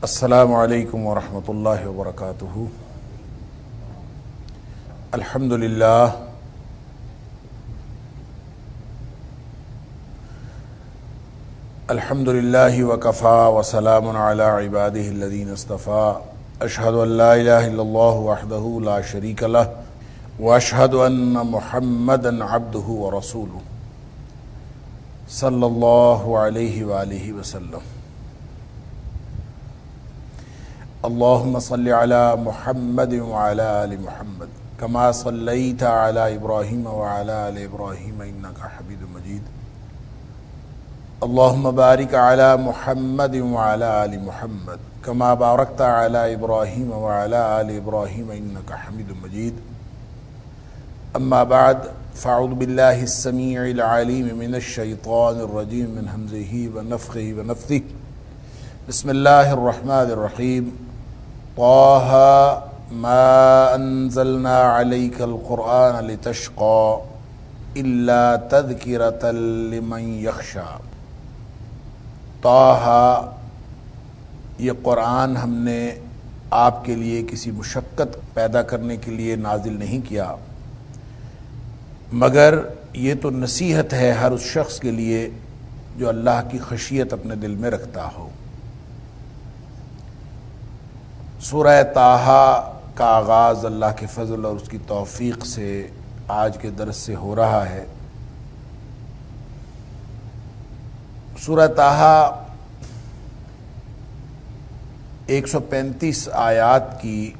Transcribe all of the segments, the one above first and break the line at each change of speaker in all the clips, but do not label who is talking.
السلام علیکم ورحمۃ اللہ وبرکاتہ۔ الحمد للہ وکفی وسلام علی عبادہ الذین اصطفیٰ۔ اشہد ان لا الہ الا اللہ وحدہ لا شریک لہ واشہد ان محمدا عبدہ ورسولہ صلی اللہ علیہ وآلہ وسلم۔ اللہم صل علی محمد وعلی آل محمد کما صلیت علی ابراہیم وعلی آل ابراہیم انکا حمید مجید۔ اللہم بارک علی محمد وعلی آل محمد کما بارکت علی ابراہیم وعلی آل ابراہیم انکا حمید مجید۔ اما بعد فاعوذ باللہ السمیع العلیم من الشیطان الرجیم من ہمزہ ونفخہ ونفثہ۔ بسم اللہ الرحمن الرحیم۔ طٰہ ما انزلنا علیک القرآن لتشقى الا تذکرۃ لمن یخشی۔ طٰہ، یہ قرآن ہم نے آپ کے لیے کسی مشقت پیدا کرنے کے لیے نازل نہیں کیا، مگر یہ تو نصیحت ہے ہر اس شخص کے لیے جو اللہ کی خشیت اپنے دل میں رکھتا ہو۔ سورہ طٰہ کا آغاز اللہ کے فضل اور اس کی توفیق سے آج کے درس سے ہو رہا ہے۔ سورہ طٰہ 135 آیات کی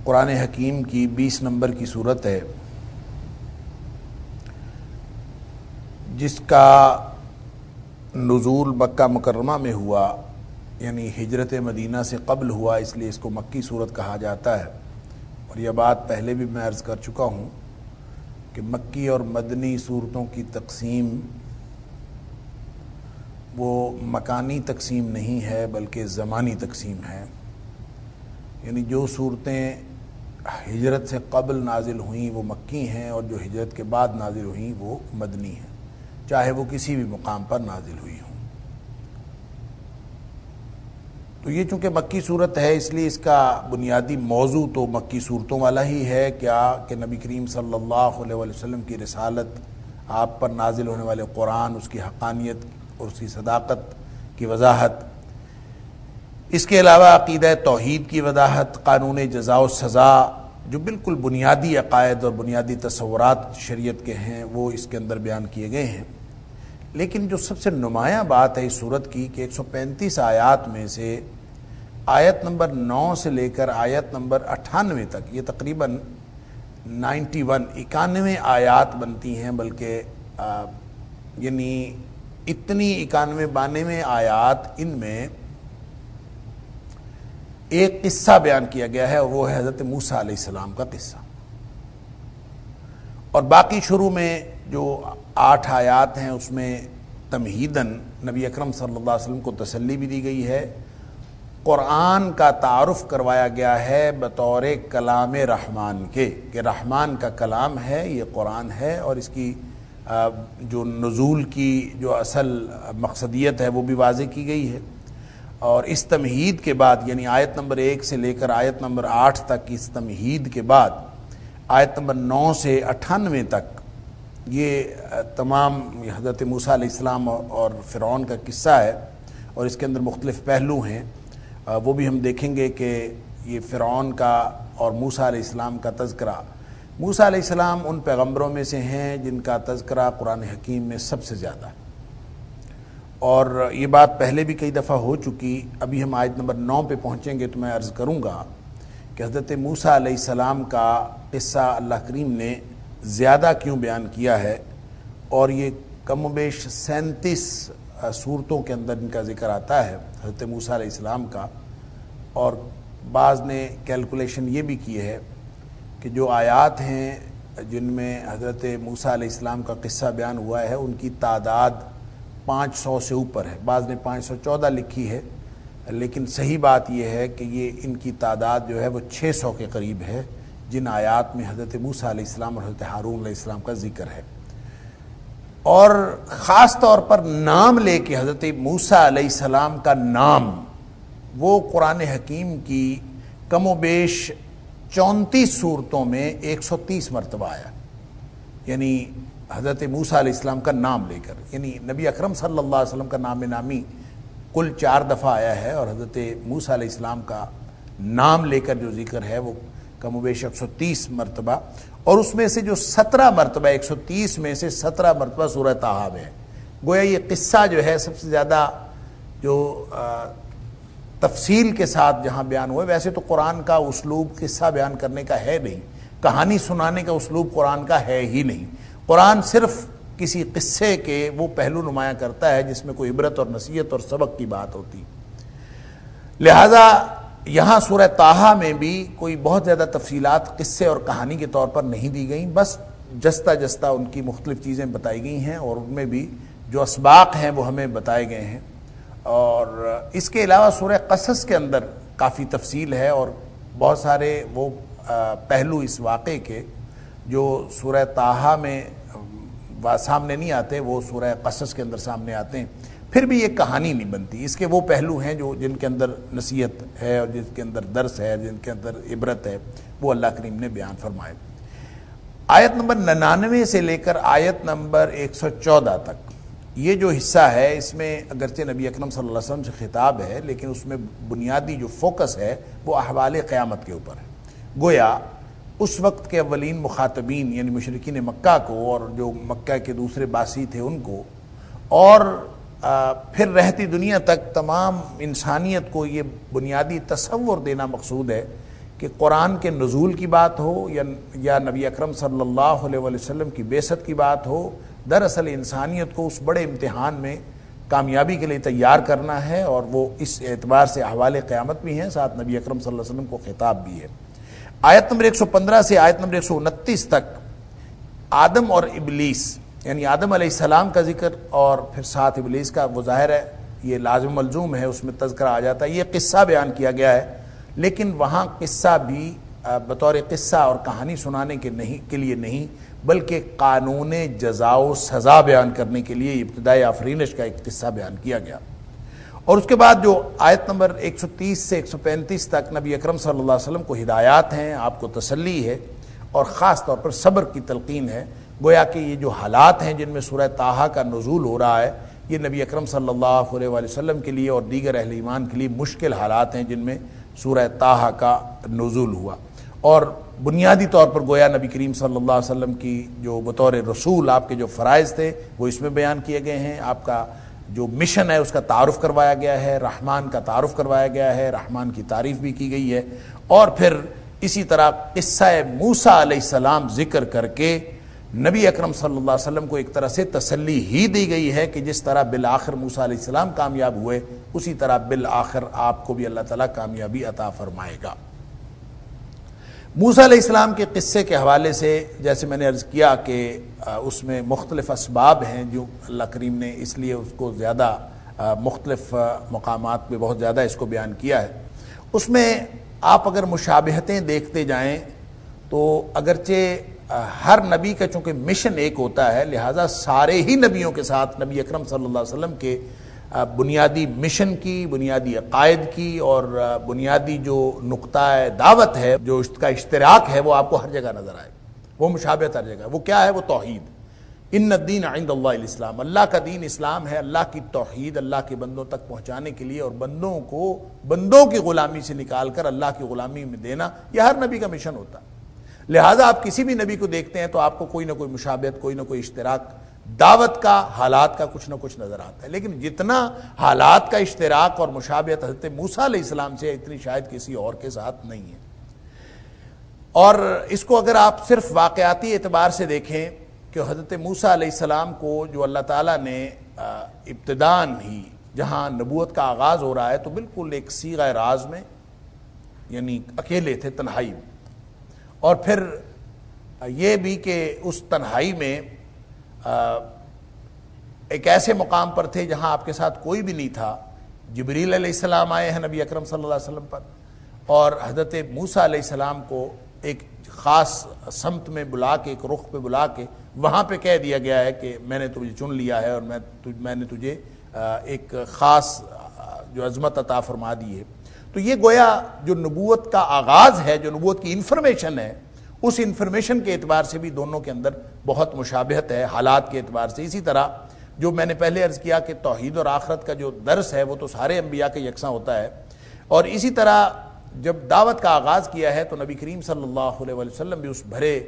قرآن حکیم کی 20 نمبر کی سورت ہے، جس کا نزول مکہ مکرمہ میں ہوا، یعنی ہجرت مدینہ سے قبل ہوا، اس لیے اس کو مکی سورت کہا جاتا ہے۔ اور یہ بات پہلے بھی میں عرض کر چکا ہوں کہ مکی اور مدنی سورتوں کی تقسیم وہ مکانی تقسیم نہیں ہے بلکہ زمانی تقسیم ہے، یعنی جو صورتیں ہجرت سے قبل نازل ہوئیں وہ مکی ہیں، اور جو ہجرت کے بعد نازل ہوئیں وہ مدنی ہیں، چاہے وہ کسی بھی مقام پر نازل ہوئی ہوں۔ تو یہ چونکہ مکی صورت ہے اس لیے اس کا بنیادی موضوع تو مکی صورتوں والا ہی ہے، کیا کہ نبی کریم صلی اللہ علیہ وسلم کی رسالت، آپ پر نازل ہونے والے قرآن، اس کی حقانیت اور اس کی صداقت کی وضاحت، اس کے علاوہ عقیدہ توحید کی وضاحت، قانون جزا و سزا، جو بالکل بنیادی عقائد اور بنیادی تصورات شریعت کے ہیں وہ اس کے اندر بیان کیے گئے ہیں۔ لیکن جو سب سے نمایاں بات ہے اس سورت کی کہ 135 آیات میں سے آیت نمبر 9 سے لے کر آیت نمبر 98 تک، یہ تقریباً 91 آیات بنتی ہیں، بلکہ یعنی اتنی 91 آیات، ان میں ایک قصہ بیان کیا گیا ہے، اور وہ ہے حضرت موسیٰ علیہ السلام کا قصہ۔ اور باقی شروع میں جو 8 آیات ہیں اس میں تمہیداً نبی اکرم صلی اللہ علیہ وسلم کو تسلی بھی دی گئی ہے، قرآن کا تعارف کروایا گیا ہے بطور کلام رحمان کے، کہ رحمان کا کلام ہے، یہ قرآن ہے، اور اس کی جو نزول کی جو اصل مقصدیت ہے وہ بھی واضح کی گئی ہے۔ اور اس تمہید کے بعد، یعنی آیت نمبر 1 سے لے کر آیت نمبر 8 تک، اس تمہید کے بعد آیت نمبر 9 سے 98 تک یہ تمام حضرت موسیٰ علیہ السلام اور فرعون کا قصہ ہے، اور اس کے اندر مختلف پہلو ہیں، وہ بھی ہم دیکھیں گے کہ یہ فرعون کا اور موسیٰ علیہ السلام کا تذکرہ۔ موسیٰ علیہ السلام ان پیغمبروں میں سے ہیں جن کا تذکرہ قرآن حکیم میں سب سے زیادہ ہے، اور یہ بات پہلے بھی کئی دفعہ ہو چکی۔ ابھی ہم آیت نمبر 9 پہ پہنچیں گے تو میں عرض کروں گا کہ حضرت موسیٰ علیہ السلام کا قصہ اللہ کریم نے زیادہ کیوں بیان کیا ہے، اور یہ کم و بیش 37 صورتوں کے اندر ان کا ذکر آتا ہے حضرت موسیٰ علیہ السلام کا۔ اور بعض نے کیلکولیشن یہ بھی کی ہے کہ جو آیات ہیں جن میں حضرت موسیٰ علیہ السلام کا قصہ بیان ہوا ہے ان کی تعداد 500 سے اوپر ہے، بعض نے 514 لکھی ہے، لیکن صحیح بات یہ ہے کہ یہ ان کی تعداد جو ہے وہ 600 کے قریب ہے، جن آیات میں حضرت موسیٰ علیہ السلام اور حضرت ہارون علیہ السلام کا ذکر ہے۔ اور خاص طور پر نام لے کے حضرت موسیٰ علیہ السلام کا نام وہ قرآن حکیم کی کم و بیش 34 صورتوں میں 130 مرتبہ آیا، یعنی حضرت موسیٰ علیہ السلام کا نام لے کر، یعنی نبی اکرم صلی اللہ علیہ وسلم کا نام نامی کل 4 دفعہ آیا ہے، اور حضرت موسیٰ علیہ السلام کا نام لے کر جو ذکر ہے وہ کم و بیش 130 مرتبہ، اور اس میں سے جو 17 مرتبہ 130 میں سے 17 مرتبہ سورہ طٰہٰ میں ہے۔ گویا یہ قصہ جو ہے سب سے زیادہ جو تفصیل کے ساتھ جہاں بیان ہوئے، ویسے تو قرآن کا اسلوب قصہ بیان کرنے کا ہے نہیں، کہانی سنانے کا اسلوب قرآن کا ہے ہی نہیں۔ قرآن صرف کسی قصے کے وہ پہلو نمایاں کرتا ہے جس میں کوئی عبرت اور نصیحت اور سبق کی بات ہوتی، لہذا یہاں سورہ طٰہٰ میں بھی کوئی بہت زیادہ تفصیلات قصے اور کہانی کے طور پر نہیں دی گئیں، بس جستہ جستہ ان کی مختلف چیزیں بتائی گئی ہیں، اور ان میں بھی جو اسباق ہیں وہ ہمیں بتائے گئے ہیں۔ اور اس کے علاوہ سورہ قصص کے اندر کافی تفصیل ہے، اور بہت سارے وہ پہلو اس واقعے کے جو سورہ طٰہٰ میں سامنے نہیں آتے وہ سورہ قصص کے اندر سامنے آتے ہیں، پھر بھی یہ کہانی نہیں بنتی، اس کے وہ پہلو ہیں جو جن کے اندر نصیحت ہے اور جن کے اندر درس ہے، جن کے اندر عبرت ہے، وہ اللہ کریم نے بیان فرمائے۔ آیت نمبر 99 سے لے کر آیت نمبر 114 تک یہ جو حصہ ہے، اس میں اگرچہ نبی اکرم صلی اللہ علیہ وسلم سے خطاب ہے، لیکن اس میں بنیادی جو فوکس ہے وہ احوال قیامت کے اوپر ہے۔ گویا اس وقت کے اولین مخاطبین یعنی مشرکین مکہ کو، اور جو مکہ کے دوسرے باسی تھے ان کو، اور پھر رہتی دنیا تک تمام انسانیت کو یہ بنیادی تصور دینا مقصود ہے کہ قرآن کے نزول کی بات ہو یا نبی اکرم صلی اللہ علیہ وسلم کی بعثت کی بات ہو، دراصل انسانیت کو اس بڑے امتحان میں کامیابی کے لیے تیار کرنا ہے، اور وہ اس اعتبار سے احوال قیامت بھی ہیں، ساتھ نبی اکرم صلی اللہ علیہ وسلم کو خطاب بھی ہے۔ آیت نمبر 115 سے آیت نمبر 129 تک آدم اور ابلیس یعنی آدم علیہ السلام کا ذکر، اور پھر ساتھ ابلیس کا، وہ ظاہر ہے یہ لازم ملزوم ہے، اس میں تذکرہ آ جاتا ہے، یہ قصہ بیان کیا گیا ہے، لیکن وہاں قصہ بھی بطور قصہ اور کہانی سنانے کے لیے نہیں، بلکہ قانون جزا و سزا بیان کرنے کے لیے ابتدائی آفرینش کا ایک قصہ بیان کیا گیا۔ اور اس کے بعد جو آیت نمبر 130 سے 135 تک نبی اکرم صلی اللہ علیہ وسلم کو ہدایات ہیں، آپ کو تسلی ہے، اور خاص طور پر صبر کی تلقین ہے۔ گویا کہ یہ جو حالات ہیں جن میں سورہ طٰہٰ کا نزول ہو رہا ہے، یہ نبی اکرم صلی اللہ علیہ وسلم کے لیے اور دیگر اہل ایمان کے لیے مشکل حالات ہیں جن میں سورہ طٰہٰ کا نزول ہوا، اور بنیادی طور پر گویا نبی کریم صلی اللہ علیہ وسلم کی جو بطور رسول آپ کے جو فرائض تھے وہ اس میں بیان کیے گئے ہیں، آپ کا جو مشن ہے اس کا تعارف کروایا گیا ہے، رحمان کا تعارف کروایا گیا ہے، رحمان کی تعریف بھی کی گئی ہے، اور پھر اسی طرح قصہ موسیٰ علیہ السلام ذکر کر کے نبی اکرم صلی اللہ علیہ وسلم کو ایک طرح سے تسلی ہی دی گئی ہے کہ جس طرح بالآخر موسیٰ علیہ السلام کامیاب ہوئے، اسی طرح بالآخر آپ کو بھی اللہ تعالیٰ کامیابی عطا فرمائے گا۔ موسیٰ علیہ السلام کے قصے کے حوالے سے جیسے میں نے عرض کیا کہ اس میں مختلف اسباب ہیں جو اللہ کریم نے اس لیے اس کو زیادہ مختلف مقامات پہ بہت زیادہ اس کو بیان کیا ہے۔ اس میں آپ اگر مشابہتیں دیکھتے جائیں تو اگرچہ ہر نبی کا چونکہ مشن ایک ہوتا ہے، لہٰذا سارے ہی نبیوں کے ساتھ نبی اکرم صلی اللہ علیہ وسلم کے بنیادی مشن کی، بنیادی عقائد کی، اور بنیادی جو نقطہ دعوت ہے، جو اس کا اشتراک ہے، وہ آپ کو ہر جگہ نظر آئے، وہ مشابہت ہر جگہ۔ وہ کیا ہے؟ وہ توحید۔ ان الدین عند اللہ الاسلام، اللہ کا دین اسلام ہے، اللہ کی توحید اللہ کے بندوں تک پہنچانے کے لیے، اور بندوں کو بندوں کی غلامی سے نکال کر اللہ کی غلامی میں دینا، یہ ہر نبی کا مشن ہوتا ہے۔ لہٰذا آپ کسی بھی نبی کو دیکھتے ہیں تو آپ کو کوئی نہ کوئی مشابہت، کوئی نہ کوئی اشتراک دعوت کا، حالات کا کچھ نہ کچھ نظر آتا ہے، لیکن جتنا حالات کا اشتراک اور مشابہت حضرت موسیٰ علیہ السلام سے، اتنی شاید کسی اور کے ساتھ نہیں ہے۔ اور اس کو اگر آپ صرف واقعاتی اعتبار سے دیکھیں کہ حضرت موسیٰ علیہ السلام کو جو اللہ تعالیٰ نے ابتداً ہی جہاں نبوت کا آغاز ہو رہا ہے تو بالکل ایک صیغہ راز میں، یعنی اکیلے تھے، تنہائی میں، اور پھر یہ بھی کہ اس تنہائی میں ایک ایسے مقام پر تھے جہاں آپ کے ساتھ کوئی بھی نہیں تھا۔ جبریل علیہ السلام آئے ہیں نبی اکرم صلی اللہ علیہ وسلم پر، اور حضرت موسیٰ علیہ السلام کو ایک خاص سمت میں بلا کے، ایک رخ پہ بلا کے وہاں پہ کہہ دیا گیا ہے کہ میں نے تجھے چن لیا ہے اور میں نے تجھے ایک خاص جو عظمت عطا فرما دی ہے. تو یہ گویا جو نبوت کا آغاز ہے، جو نبوت کی انفارمیشن ہے، اس انفارمیشن کے اعتبار سے بھی دونوں کے اندر بہت مشابہت ہے حالات کے اعتبار سے. اسی طرح جو میں نے پہلے عرض کیا کہ توحید اور آخرت کا جو درس ہے وہ تو سارے انبیاء کے یکساں ہوتا ہے، اور اسی طرح جب دعوت کا آغاز کیا ہے تو نبی کریم صلی اللہ علیہ وسلم بھی اس بھرے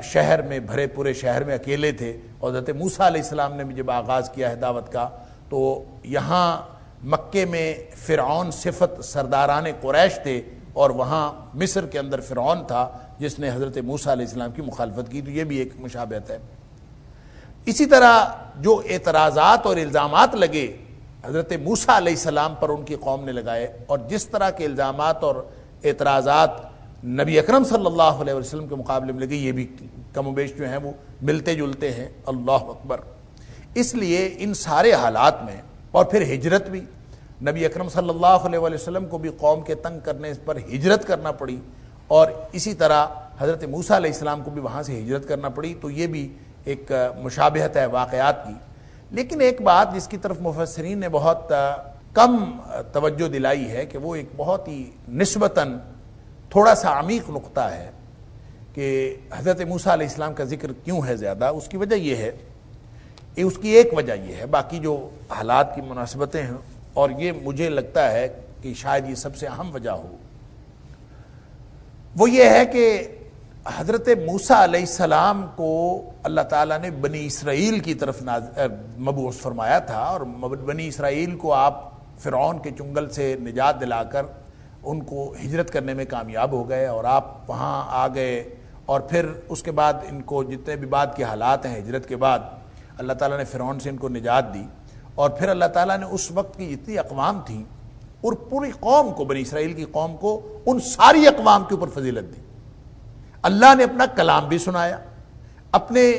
شہر میں، بھرے پورے شہر میں اکیلے تھے، اور حضرت موسیٰ علیہ السلام نے بھی جب آغاز کیا ہے دعوت کا تو یہاں مکے میں فرعون صفت سرداران قریش تھے، اور وہاں مصر کے اندر فرعون تھا جس نے حضرت موسیٰ علیہ السلام کی مخالفت کی. تو یہ بھی ایک مشابہت ہے. اسی طرح جو اعتراضات اور الزامات لگے حضرت موسیٰ علیہ السلام پر ان کی قوم نے لگائے، اور جس طرح کے الزامات اور اعتراضات نبی اکرم صلی اللہ علیہ وسلم کے مقابلے میں لگے، یہ بھی کم و بیش جو ہیں وہ ملتے جلتے ہیں. اللہ اکبر. اس لیے ان سارے حالات میں، اور پھر ہجرت بھی، نبی اکرم صلی اللہ علیہ وسلم کو بھی قوم کے تنگ کرنے پر ہجرت کرنا پڑی، اور اسی طرح حضرت موسیٰ علیہ السلام کو بھی وہاں سے ہجرت کرنا پڑی. تو یہ بھی ایک مشابہت ہے واقعات کی. لیکن ایک بات جس کی طرف مفسرین نے بہت کم توجہ دلائی ہے کہ وہ ایک بہت ہی نسبتاً تھوڑا سا عمیق نقطہ ہے کہ حضرت موسیٰ علیہ السلام کا ذکر کیوں ہے زیادہ. اس کی وجہ یہ ہے، اس کی ایک وجہ یہ ہے، باقی جو حالات کی مناسبتیں ہیں، اور یہ مجھے لگتا ہے کہ شاید یہ سب سے اہم وجہ ہو، وہ یہ ہے کہ حضرت موسیٰ علیہ السلام کو اللہ تعالیٰ نے بنی اسرائیل کی طرف مبعوث فرمایا تھا، اور بنی اسرائیل کو آپ فرعون کے چنگل سے نجات دلا کر ان کو ہجرت کرنے میں کامیاب ہو گئے، اور آپ وہاں آ گئے، اور پھر اس کے بعد ان کو جتنے بھی بعد کے حالات ہیں ہجرت کے بعد اللہ تعالیٰ نے فرعون سے ان کو نجات دی، اور پھر اللہ تعالیٰ نے اس وقت کی جتنی اقوام تھیں اور پوری قوم کو، بنی اسرائیل کی قوم کو، ان ساری اقوام کے اوپر فضیلت دی. اللہ نے اپنا کلام بھی سنایا، اپنے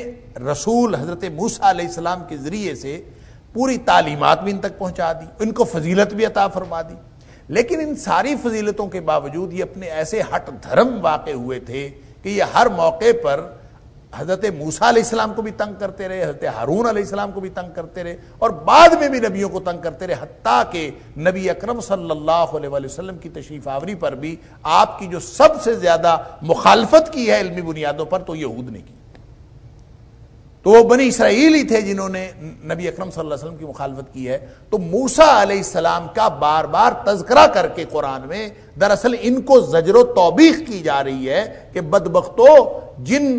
رسول حضرت موسیٰ علیہ السلام کے ذریعے سے پوری تعلیمات بھی ان تک پہنچا دی، ان کو فضیلت بھی عطا فرما دی. لیکن ان ساری فضیلتوں کے باوجود یہ اپنے ایسے ہٹ دھرم واقع ہوئے تھے کہ یہ ہر موقع پر حضرت موسیٰ علیہ السلام کو بھی تنگ کرتے رہے، حضرت ہارون علیہ السلام کو بھی تنگ کرتے رہے، اور بعد میں بھی نبیوں کو تنگ کرتے رہے، حتیٰ کہ نبی اکرم صلی اللہ علیہ وسلم کی تشریف آوری پر بھی آپ کی جو سب سے زیادہ مخالفت کی ہے علمی بنیادوں پر تو یہود نے کی. تو وہ بنی اسرائیل ہی تھے جنہوں نے نبی اکرم صلی اللہ علیہ وسلم کی مخالفت کی ہے. تو موسیٰ علیہ السلام کا بار بار تذکرہ کر کے قرآن میں دراصل ان کو زجر و توبیخ کی جا رہی ہے کہ بدبختو، جن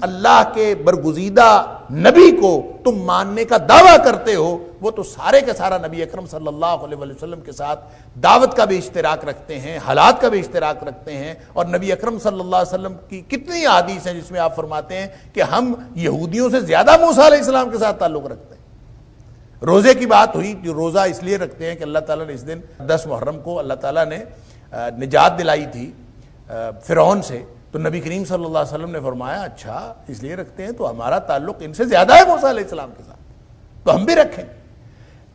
اللہ کے برگزیدہ نبی کو تم ماننے کا دعویٰ کرتے ہو وہ تو سارے کا سارا نبی اکرم صلی اللہ علیہ وسلم کے ساتھ دعوت کا بھی اشتراک رکھتے ہیں، حالات کا بھی اشتراک رکھتے ہیں. اور نبی اکرم صلی اللہ علیہ وسلم کی کتنی احادیث ہیں جس میں آپ فرماتے ہیں کہ ہم یہودیوں سے زیادہ موسیٰ علیہ السلام کے ساتھ تعلق رکھتے ہیں. روزے کی بات ہوئی، جو روزہ اس لیے رکھتے ہیں کہ اللہ تعالیٰ نے اس دن 10 محرم کو اللہ تعالیٰ نے نجات دلائی تھی فرعون سے. تو نبی کریم صلی اللہ علیہ وسلم نے فرمایا اچھا اس لیے رکھتے ہیں تو ہمارا تعلق ان سے زیادہ ہے موسیٰ علیہ السلام کے ساتھ، تو ہم بھی رکھیں.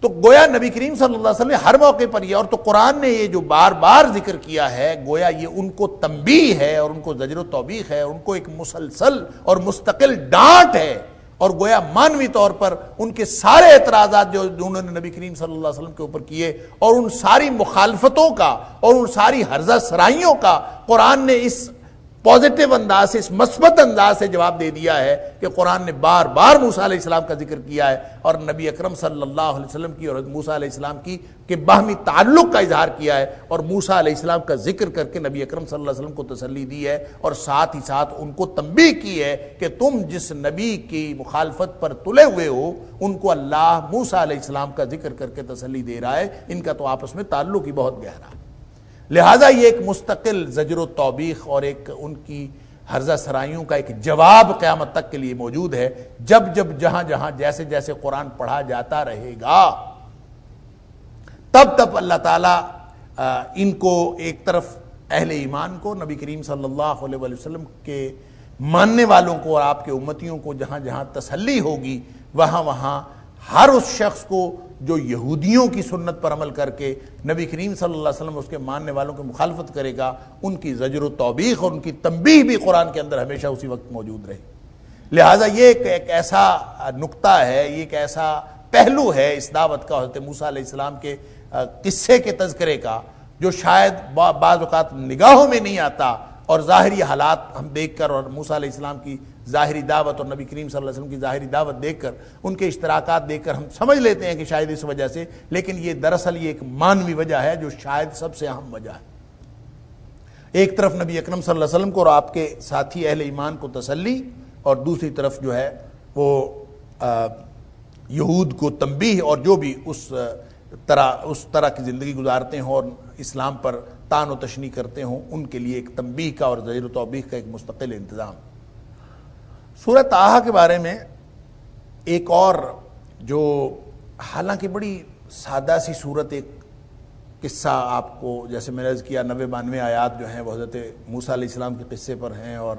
تو گویا نبی کریم صلی اللہ علیہ وسلم نے ہر موقع پر یہ، اور تو قرآن نے یہ جو بار بار ذکر کیا ہے گویا یہ ان کو تنبیہ ہے اور ان کو زجر و توبیخ ہے، ان کو ایک مسلسل اور مستقل ڈانٹ ہے. اور گویا مانوی طور پر ان کے سارے اعتراضات جو انہوں نے نبی کریم صلی اللہ علیہ وسلم کے اوپر کیے، اور ان ساری مخالفتوں کا اور ان ساری ہرزہ سرائیوں کا قرآن نے اس پازیٹیو انداز سے، اس مثبت انداز سے جواب دے دیا ہے کہ قرآن نے بار بار موسیٰ علیہ السلام کا ذکر کیا ہے، اور نبی اکرم صلی اللہ علیہ وسلم کی اور موسیٰ علیہ السلام کی کہ باہمی تعلق کا اظہار کیا ہے، اور موسیٰ علیہ السلام کا ذکر کر کے نبی اکرم صلی اللہ علیہ وسلم کو تسلی دی ہے، اور ساتھ ہی ساتھ ان کو تنبیہ کی ہے کہ تم جس نبی کی مخالفت پر تلے ہوئے ہو ان کو اللہ موسیٰ علیہ السلام کا ذکر کر کے تسلی دے رہا ہے، ان کا تو آپس میں تعلق ہی بہت گہرا ہے. لہٰذا یہ ایک مستقل زجر و توبیخ اور ایک ان کی ہرزہ سرائیوں کا ایک جواب قیامت تک کے لیے موجود ہے. جب جب جہاں جہاں جیسے جیسے قرآن پڑھا جاتا رہے گا تب تب اللہ تعالیٰ ان کو ایک طرف اہل ایمان کو، نبی کریم صلی اللہ علیہ وسلم کے ماننے والوں کو اور آپ کے امتیوں کو جہاں جہاں تسلی ہوگی وہاں وہاں ہر اس شخص کو جو یہودیوں کی سنت پر عمل کر کے نبی کریم صلی اللہ علیہ وسلم اس کے ماننے والوں کی مخالفت کرے گا، ان کی زجر و توبیخ اور ان کی تنبیہ بھی قرآن کے اندر ہمیشہ اسی وقت موجود رہے. لہٰذا یہ ایک ایسا نقطہ ہے، یہ ایک ایسا پہلو ہے اس دعوت کا، حضرت موسیٰ علیہ السلام کے قصے کے تذکرے کا، جو شاید بعض اوقات نگاہوں میں نہیں آتا، اور ظاہری حالات ہم دیکھ کر اور موسیٰ علیہ السلام کی ظاہری دعوت اور نبی کریم صلی اللہ علیہ وسلم کی ظاہری دعوت دیکھ کر، ان کے اشتراکات دیکھ کر ہم سمجھ لیتے ہیں کہ شاید اس وجہ سے، لیکن یہ دراصل یہ ایک مانوی وجہ ہے جو شاید سب سے اہم وجہ ہے۔ ایک طرف نبی اکرم صلی اللہ علیہ وسلم کو اور آپ کے ساتھی اہل ایمان کو تسلی، اور دوسری طرف جو ہے وہ یہود کو تنبیہ، اور جو بھی اس طرح کی زندگی گزارتے ہوں اور اسلام پر طعن و تشنیع کرتے ہوں، ان کے لیے ایک تنبیہ کا اور زجر و توبیخ کا ایک مستقل انتظام۔ سورہ طٰہٰ کے بارے میں ایک اور جو حالانکہ بڑی سادہ سی صورت، ایک قصہ آپ کو جیسے میں نے عرض کیا 90-92 آیات جو ہیں وہ حضرت موسیٰ علیہ السلام کے قصے پر ہیں، اور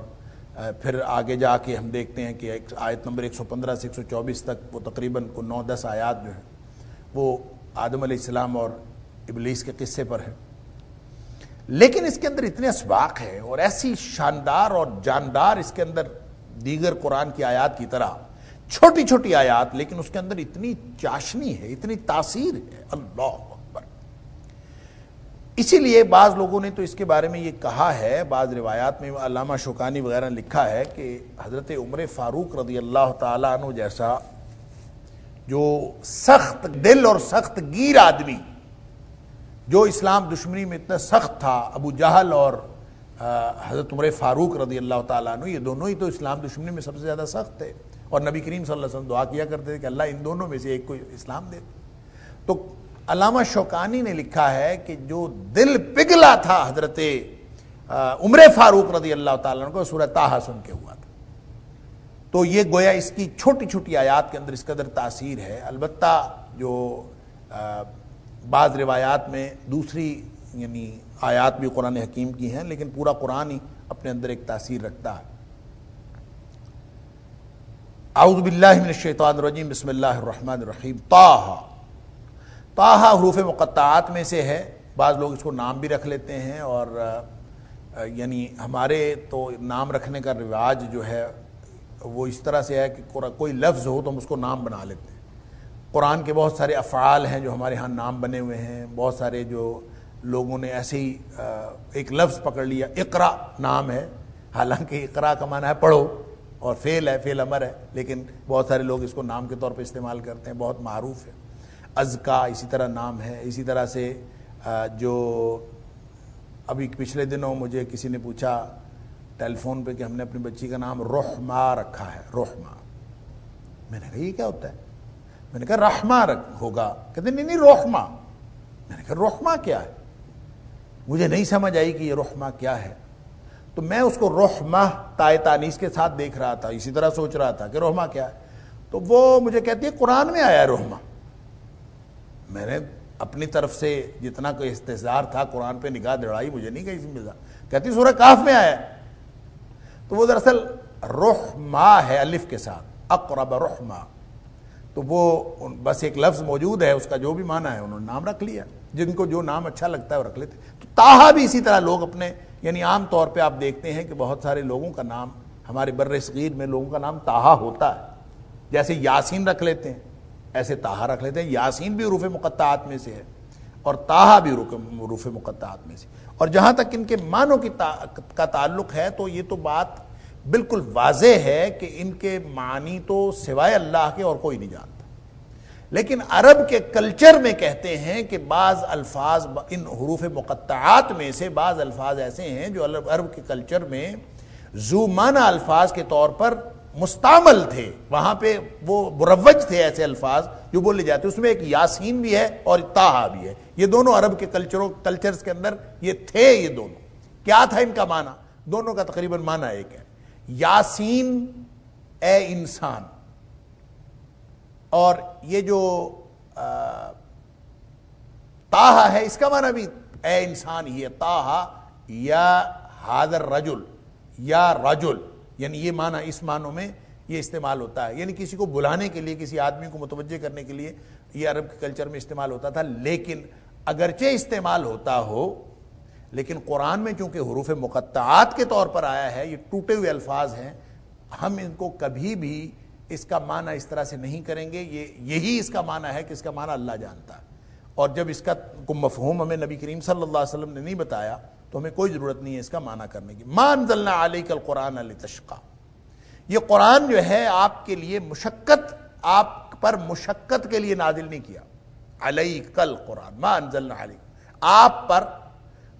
پھر آگے جا کے ہم دیکھتے ہیں کہ آیت نمبر 115 سے 124 تک وہ تقریباً 9-10 آیات جو ہیں وہ آدم علیہ السلام اور ابلیس کے قصے پر ہیں، لیکن اس کے اندر اتنے اسباق ہیں اور ایسی شاندار اور جاندار اس کے اندر دیگر قرآن کی آیات کی طرح چھوٹی چھوٹی آیات، لیکن اس کے اندر اتنی چاشنی ہے، اتنی تاثیر ہے، اللہ اکبر۔ اسی لیے بعض لوگوں نے تو اس کے بارے میں یہ کہا ہے، بعض روایات میں علامہ شوکانی وغیرہ نے لکھا ہے کہ حضرت عمر فاروق رضی اللہ تعالیٰ عنہ جیسا جو سخت دل اور سخت گیر آدمی، جو اسلام دشمنی میں اتنا سخت تھا، ابو جہل اور حضرت عمر فاروق رضی اللہ تعالیٰ عنہ، یہ دونوں ہی تو اسلام دشمنی میں سب سے زیادہ سخت تھے، اور نبی کریم صلی اللہ علیہ وسلم دعا کیا کرتے تھے کہ اللہ ان دونوں میں سے ایک کو اسلام دے۔ تو علامہ شوکانی نے لکھا ہے کہ جو دل پگھلا تھا حضرت عمر فاروق رضی اللہ تعالیٰ عنہ کو سورہ طٰہٰ سن کے ہوا تھا، تو یہ گویا اس کی چھوٹی چھوٹی آیات کے اندر اس قدر تاثیر ہے۔ البتہ جو بعض روایات میں دوسری یعنی آیات بھی قرآن حکیم کی ہیں، لیکن پورا قرآن ہی اپنے اندر ایک تاثیر رکھتا ہے۔ اعوذ باللہ من الشیطان الرجیم، بسم اللہ الرحمن الرحیم۔ طٰہٰ، طٰہٰ حروف مقطعات میں سے ہے، بعض لوگ اس کو نام بھی رکھ لیتے ہیں، اور یعنی ہمارے تو نام رکھنے کا رواج جو ہے وہ اس طرح سے ہے کہ کوئی لفظ ہو تو ہم اس کو نام بنا لیتے ہیں۔ قرآن کے بہت سارے افعال ہیں جو ہمارے ہاں نام بنے ہوئے ہیں، بہت سارے جو لوگوں نے ایسے ہی ایک لفظ پکڑ لیا، اقرا نام ہے، حالانکہ اقرا کا معنی ہے پڑھو، اور فعل ہے، فعل امر ہے، لیکن بہت سارے لوگ اس کو نام کے طور پہ استعمال کرتے ہیں، بہت معروف ہے۔ ازکا اسی طرح نام ہے۔ اسی طرح سے جو ابھی پچھلے دنوں مجھے کسی نے پوچھا ٹیلی فون پہ کہ ہم نے اپنی بچی کا نام رحمہ رکھا ہے، رحمہ۔ میں نے کہا یہ کیا ہوتا ہے؟ میں نے کہا رحمہ ہوگا، کہتے نہیں رحمہ۔ میں نے کہا رحمہ کیا ہے؟ مجھے نہیں سمجھ آئی کہ یہ رحمہ کیا ہے، تو میں اس کو رحمہ تائے تانیث کے ساتھ دیکھ رہا تھا، اسی طرح سوچ رہا تھا کہ رحمہ کیا ہے، تو وہ مجھے کہتی ہے قرآن میں آیا ہے رحمہ۔ میں نے اپنی طرف سے جتنا کوئی استحضار تھا قرآن پہ نگاہ دوڑائی، مجھے نہیں کہیں ملا، کہتی سورہ کاف میں آیا ہے، تو وہ دراصل رحمہ ہے الف کے ساتھ، اقرب رحمہ، تو وہ بس ایک لفظ موجود ہے، اس کا جو بھی معنی ہے انہوں نے نام رکھ لیا، جن کو جو نام اچھا لگتا ہے وہ رکھ لیتے۔ تو طٰہٰ بھی اسی طرح لوگ اپنے یعنی عام طور پہ آپ دیکھتے ہیں کہ بہت سارے لوگوں کا نام ہمارے بر صغیر میں لوگوں کا نام طٰہٰ ہوتا ہے، جیسے یاسین رکھ لیتے ہیں، ایسے طٰہٰ رکھ لیتے ہیں۔ یاسین بھی حروف مقطعات میں سے ہے اور طٰہٰ بھی حروف مقطعات میں سے، اور جہاں تک ان کے معنوں کا تعلق ہے تو یہ تو بات بالکل واضح ہے کہ ان کے معنی تو سوائے اللہ کے اور کوئی نہیں جانتا، لیکن عرب کے کلچر میں کہتے ہیں کہ بعض الفاظ ان حروف مقطعات میں سے بعض الفاظ ایسے ہیں جو عرب کے کلچر میں ذو معنی الفاظ کے طور پر مستعمل تھے، وہاں پہ وہ مروج تھے ایسے الفاظ جو بولے جاتے، اس میں ایک یاسین بھی ہے اور طٰہٰ بھی ہے، یہ دونوں عرب کے کلچرز کے اندر یہ تھے۔ یہ دونوں کیا تھا ان کا معنی؟ دونوں کا تقریباً معنی ایک ہے، یاسین اے انسان، اور یہ جو طٰہٰ ہے اس کا معنی بھی اے انسان ہی ہے، طٰہٰ یا حاضر رجل یا رجل، یعنی یہ معنی اس معنوں میں یہ استعمال ہوتا ہے، یعنی کسی کو بلانے کے لیے، کسی آدمی کو متوجہ کرنے کے لیے یہ عرب کے کلچر میں استعمال ہوتا تھا، لیکن اگرچہ استعمال ہوتا ہو لیکن قرآن میں چونکہ حروف مقطعات کے طور پر آیا ہے، یہ ٹوٹے ہوئے الفاظ ہیں، ہم ان کو کبھی بھی اس کا معنی اس طرح سے نہیں کریں گے. یہی اس کا معنی ہے کہ اس کا معنی اللہ جانتا ہے, اور جب اس کا کوئی مفہوم ہمیں نبی کریم صلی اللہ علیہ وسلم نے نہیں بتایا تو ہمیں کوئی ضرورت نہیں ہے اس کا معنی کرنے کی. ما انزلنا علیک القرآن لتشقی, یہ قرآن جو ہے آپ کے لیے مشقت, آپ پر مشقت کے لیے نازل نہیں کیا. علیک القرآن, ما انزلنا علیک, آپ پر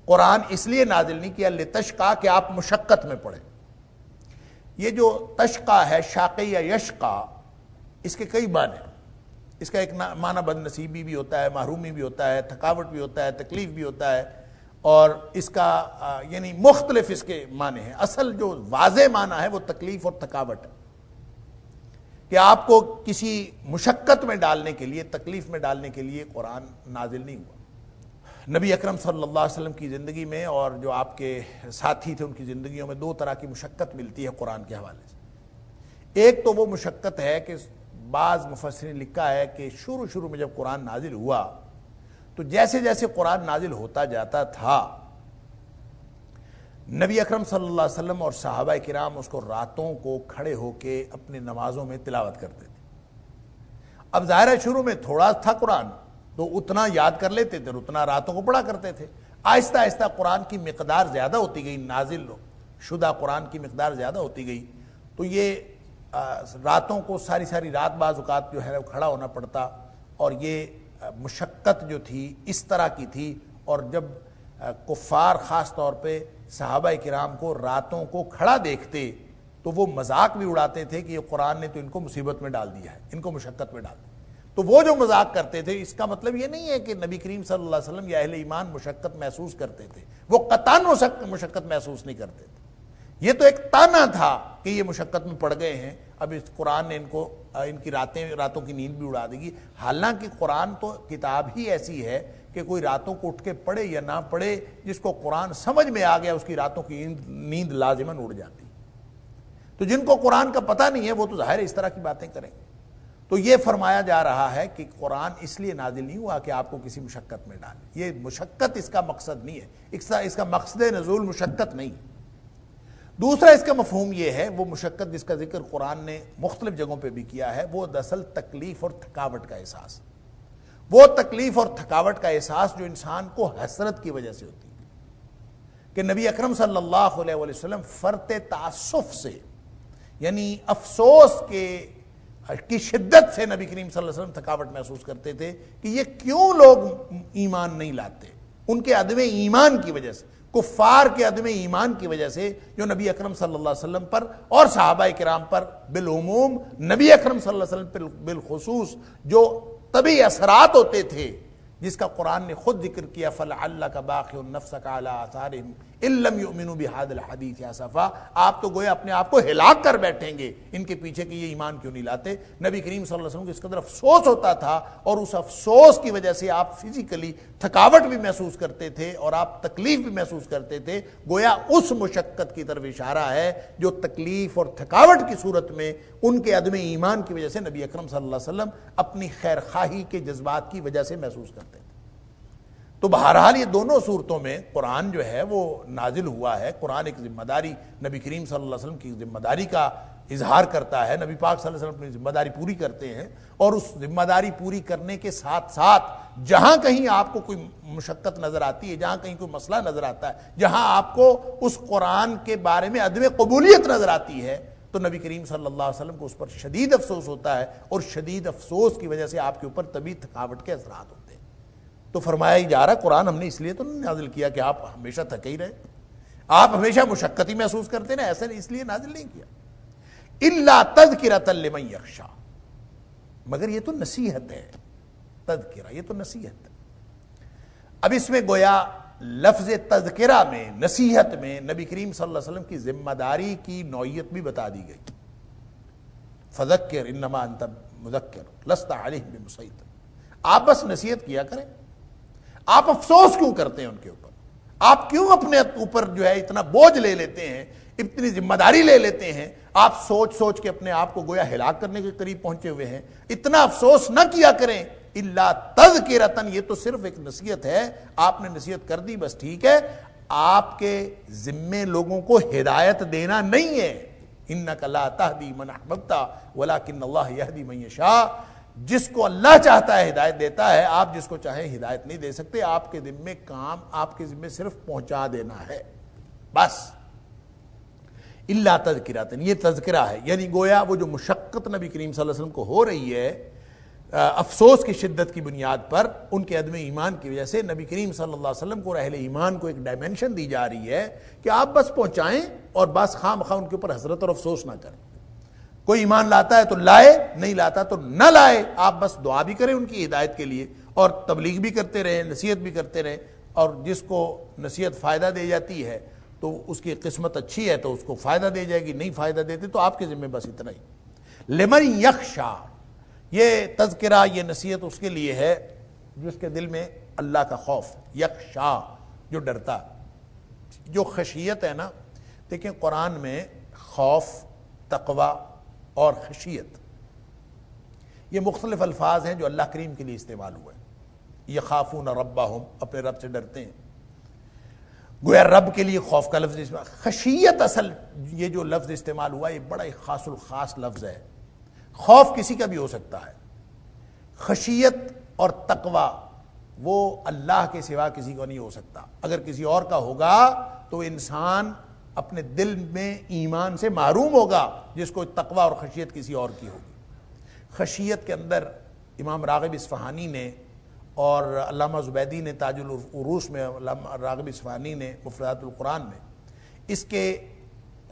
قرآن اس لیے نازل نہیں کیا لتشقی کہ آپ مشقت میں پڑھیں. یہ جو تشقی ہے, شاقی یا یشقی, اس کے کئی معنی ہیں. اس کا ایک معنی بد نصیبی بھی ہوتا ہے, محرومی بھی ہوتا ہے, تھکاوٹ بھی ہوتا ہے, تکلیف بھی ہوتا ہے, اور اس کا یعنی مختلف اس کے معنی ہیں. اصل جو واضح معنی ہے وہ تکلیف اور تھکاوٹ ہے, کہ آپ کو کسی مشقت میں ڈالنے کے لیے, تکلیف میں ڈالنے کے لیے قرآن نازل نہیں ہوا. نبی اکرم صلی اللہ علیہ وسلم کی زندگی میں اور جو آپ کے ساتھی تھے ان کی زندگیوں میں دو طرح کی مشقت ملتی ہے قرآن کے حوالے سے. ایک تو وہ مشقت ہے کہ بعض مفسرین نے لکھا ہے کہ شروع میں جب قرآن نازل ہوا تو جیسے جیسے قرآن نازل ہوتا جاتا تھا, نبی اکرم صلی اللہ علیہ وسلم اور صحابہ کرام اس کو راتوں کو کھڑے ہو کے اپنی نمازوں میں تلاوت کرتے تھے. اب ظاہر ہے شروع میں تھوڑا تھا قرآن تو اتنا یاد کر لیتے تھے, اتنا راتوں کو پڑھا کرتے تھے. آہستہ آہستہ قرآن کی مقدار زیادہ ہوتی گئی, نازل شدہ قرآن کی مقدار زیادہ ہوتی گئی, تو یہ راتوں کو ساری رات بعض اوقات جو ہے کھڑا ہونا پڑتا, اور یہ مشقت جو تھی اس طرح کی تھی. اور جب کفار خاص طور پہ صحابہ کرام کو راتوں کو کھڑا دیکھتے تو وہ مذاق بھی اڑاتے تھے کہ یہ قرآن نے تو ان کو مصیبت میں ڈال دیا ہے, ان کو مشقت میں ڈال دیا. تو وہ جو مذاق کرتے تھے, اس کا مطلب یہ نہیں ہے کہ نبی کریم صلی اللہ علیہ وسلم یا اہل ایمان مشقت محسوس کرتے تھے, وہ قطعاً مشقت محسوس نہیں کرتے تھے. یہ تو ایک تانا تھا کہ یہ مشقت میں پڑ گئے ہیں, اب اس قرآن نے ان کی راتوں کی نیند بھی اڑا دے گی. حالانکہ قرآن تو کتاب ہی ایسی ہے کہ کوئی راتوں کو اٹھ کے پڑھے یا نہ پڑھے, جس کو قرآن سمجھ میں آ گیا اس کی راتوں کی نیند لازماً اڑ جاتی. تو جن کو قرآن کا پتہ نہیں ہے وہ تو ظاہر اس طرح کی باتیں کریں گے. تو یہ فرمایا جا رہا ہے کہ قرآن اس لیے نازل نہیں ہوا کہ آپ کو کسی مشقت میں ڈالے. یہ مشقت اس کا مقصد نہیں ہے, اس کا مقصد نزول مشقت نہیں. دوسرا اس کا مفہوم یہ ہے, وہ مشقت جس کا ذکر قرآن نے مختلف جگہوں پہ بھی کیا ہے, وہ دراصل تکلیف اور تھکاوٹ کا احساس, وہ تکلیف اور تھکاوٹ کا احساس جو انسان کو حسرت کی وجہ سے ہوتی ہے. کہ نبی اکرم صلی اللہ علیہ وسلم فرط تعسف سے, یعنی افسوس کی شدت سے نبی کریم صلی اللہ علیہ وسلم تھکاوٹ محسوس کرتے تھے کہ یہ کیوں لوگ ایمان نہیں لاتے. ان کے عدم ایمان کی وجہ سے, کفار کے عدم ایمان کی وجہ سے, جو نبی اکرم صلی اللہ علیہ وسلم پر اور صحابہ کرام پر بالعموم, نبی اکرم صلی اللہ علیہ وسلم پر بالخصوص جو طبعی اثرات ہوتے تھے, جس کا قرآن نے خود ذکر کیا, فَلَعَلَّكَ بَاخِعٌ نَفْسَكَ عَلَىٰ آثَارِهِمْ إِن لَّمْ يُؤْمِنُوا بِهَٰذَا الْحَدِيثِ آسَفًا. آپ تو گویا اپنے آپ کو ہلاک کر بیٹھیں گے ان کے پیچھے کہ یہ ایمان کیوں نہیں لاتے. نبی کریم صلی اللہ علیہ وسلم کو اس قدر افسوس ہوتا تھا, اور اس افسوس کی وجہ سے آپ فزیکلی تھکاوٹ بھی محسوس کرتے تھے اور آپ تکلیف بھی محسوس کرتے تھے. گویا اس مشقت کی طرف اشارہ ہے جو تکلیف اور تھکاوٹ کی صورت میں ان کے عدم ایمان کی وجہ سے نبی اکرم صلی اللہ علیہ وسلم اپنی خیر خواہی کے جذبات کی وجہ سے محسوس کرتے تھے. تو بہرحال یہ دونوں صورتوں میں قرآن جو ہے وہ نازل ہوا ہے. قرآن ایک ذمہ داری, نبی کریم صلی اللہ علیہ وسلم کی ذمہ داری کا اظہار کرتا ہے. نبی پاک صلی اللہ علیہ وسلم اپنی ذمہ داری پوری کرتے ہیں, اور اس ذمہ داری پوری کرنے کے ساتھ ساتھ جہاں کہیں آپ کو کوئی مشقت نظر آتی ہے, جہاں کہیں کوئی مسئلہ نظر آتا ہے, جہاں آپ کو اس قرآن کے بارے میں عدم قبولیت نظر آتی ہے, تو نبی کریم صلی اللہ علیہ وسلم کو اس پر شدید افسوس ہوتا ہے, اور شدید افسوس کی وجہ سے آپ کے اوپر طبی تھکاوٹ کے اثرات ہوتے ہیں. تو فرمایا ہی جا رہا, قرآن ہم نے اس لیے تو نہیں نازل کیا کہ آپ ہمیشہ تھکے ہی رہے, آپ ہمیشہ مشقت ہی محسوس کرتے نا, ایسا اس لیے نازل نہیں کیا. الا تذکرۃ لمن یخشی, مگر یہ تو نصیحت ہے. تذکرہ یہ تو نصیحت ہے. اب اس میں گویا لفظ تذکرہ میں, نصیحت میں نبی کریم صلی اللہ علیہ وسلم کی ذمہ داری کی نوعیت بھی بتا دی گئی. فذکر انما انت مذکر لست علیہم بمسیطر, آپ بس نصیحت کیا کریں. آپ افسوس کیوں کرتے ہیں ان کے اوپر, آپ کیوں اپنے اوپر جو ہے اتنا بوجھ لے لیتے ہیں, اتنی ذمہ داری لے لیتے ہیں. آپ سوچ سوچ کے اپنے آپ کو گویا ہلاک کرنے کے قریب پہنچے ہوئے ہیں. اتنا افسوس نہ کیا کریں. الا تذکرۃ, یہ تو صرف ایک نصیحت ہے, آپ نے نصیحت کر دی بس ٹھیک ہے. آپ کے ذمے لوگوں کو ہدایت دینا نہیں ہے. انک لا تہدی من احببت ولکن اللہ یہدی من یشاء، جس کو اللہ چاہتا ہے ہدایت دیتا ہے، آپ جس کو چاہیں ہدایت نہیں دے سکتے، آپ کے ذمے کام، آپ کے ذمے صرف پہنچا دینا ہے بس۔ الا تذکرۃ، یہ تذکرہ ہے، یعنی گویا وہ جو مشقت نبی کریم صلی اللہ علیہ وسلم کو ہو رہی ہے افسوس کی شدت کی بنیاد پر، ان کے عدم ایمان کی وجہ سے نبی کریم صلی اللہ علیہ وسلم کو اور اہل ایمان کو ایک ڈائمنشن دی جا رہی ہے کہ آپ بس پہنچائیں اور بس خواہ مخواہ ان کے اوپر حسرت اور افسوس نہ کریں۔ کوئی ایمان لاتا ہے تو لائے، نہیں لاتا تو نہ لائے، آپ بس دعا بھی کریں ان کی ہدایت کے لیے اور تبلیغ بھی کرتے رہیں، نصیحت بھی کرتے رہیں، اور جس کو نصیحت فائدہ دے جاتی ہے تو اس کی قسمت اچھی ہے تو اس کو فائدہ دے جائے گی، نہیں فائدہ دیتے تو آپ کے ذمہ بس اتنا ہی۔ لمن یخشا، یہ تذکرہ، یہ نصیحت اس کے لیے ہے جس کے دل میں اللہ کا خوف، یخشا جو ڈرتا، جو خشیت ہے نا، دیکھیں قرآن میں خوف، تقوی اور خشیت یہ مختلف الفاظ ہیں جو اللہ کریم کے لیے استعمال ہوئے ہیں۔ یخافون ربہم، اپنے رب سے ڈرتے ہیں، گویا رب کے لیے خوف کا لفظ استعمال۔ خشیت اصل یہ جو لفظ استعمال ہوا یہ بڑا ہی خاص الخاص لفظ ہے۔ خوف کسی کا بھی ہو سکتا ہے، خشیت اور تقوی وہ اللہ کے سوا کسی کو نہیں ہو سکتا۔ اگر کسی اور کا ہوگا تو انسان اپنے دل میں ایمان سے محروم ہوگا، جس کو تقوی اور خشیت کسی اور کی ہوگی۔ خشیت کے اندر امام راغب اصفہانی نے اور علامہ زبیدی نے تاج العروس میں، علامہ راغب اصفہانی نے مفردات القرآن میں اس کے